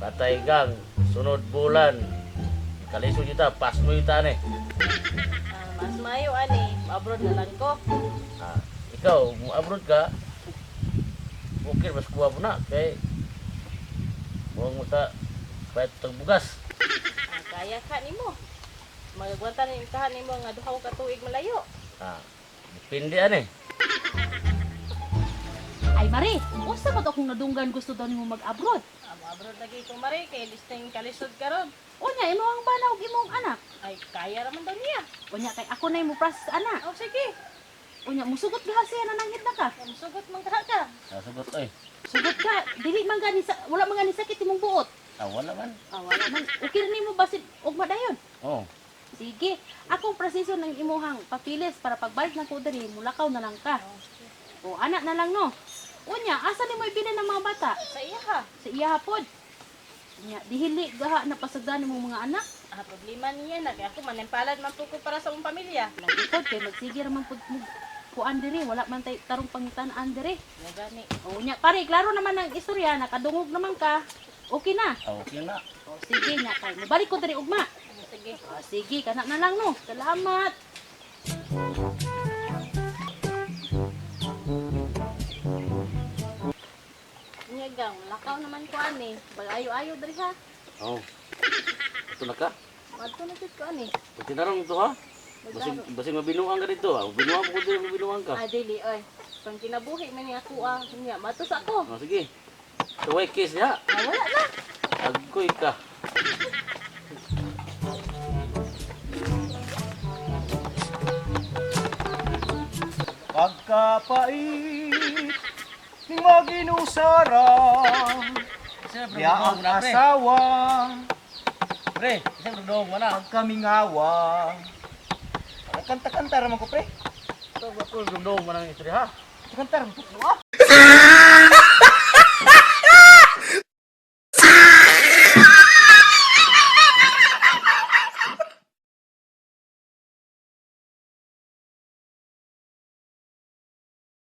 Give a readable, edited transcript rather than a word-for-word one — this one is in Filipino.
patay gang, sunod bulan. Kalisod yuta, pas mo yuta ni. Mas mayo ani, abroad na lang ko. Ikaw, mo abroad ka, bukir mas kuha mo na. Kay, huwag mo ta, kahit bugas. Kaya ka nimo. Magagwanta ni kahan nimo nga duha ka tuig malayo. Depende ani. Ay Mari, unsa ba akong nadunggan gusto daw nimo mag-abroad? Abroad lagi ko mari kay listing kalisod karon. Unya imo ang banaw og imong anak. Ay kaya raman daw niya. Unya kay ako na imo process anak. Oh sige. Unya musugot gaha siya nanangit na ka. Sugot man ka. Sagot oy. Sugot ka, dili man gani sa wala man gani sakit imong buot. Wala man. Wala man. Okay ra nimo basid ugma dayon. Oh. Sige, akong proseso ng imuhang papilis para pagbalik na ko diri mulakaw na lang ka. O anak na lang no. Unya, asa nimo ibilin ng mga bata? Sa iya ha. Sa iya hapon. Unya, dihili gaha na pasagdan nimo mga anak. Problema niya na kay ako manempalad man po ko para sa akong pamilya. Nagipod kay magsige ra man pud mo kuan diri, wala man tay tarong pangitan-an diri. Mo gani. O nya, pare, klaro naman ang istorya, nakadungog naman ka. Okay na. Okay na. O sige nya kay, mabalik ko diri ugma. Sige. O sige, kana na lang no. Salamat. Niya gang, lakaw naman ko ani. Bagayo-ayo diri ha. Oh. Ito na ka. Madto na jud ko ani. Pati na rin ito ha. Basing mabinuang ka dito. Binuang mo ko dito, mabinuang ka. Dili oy. Pang kinabuhi man ni ako niya matos ako. Sige. Tuway kiss niya. Wala na. Agoy ka. Pagkapait ni maginusara ya ang asawa Pre, isang dudong mo na. pagkamingawa. Kanta-kanta raman ko pre. Ito ba ko dudong mo ng istri ha? Kanta raman ko.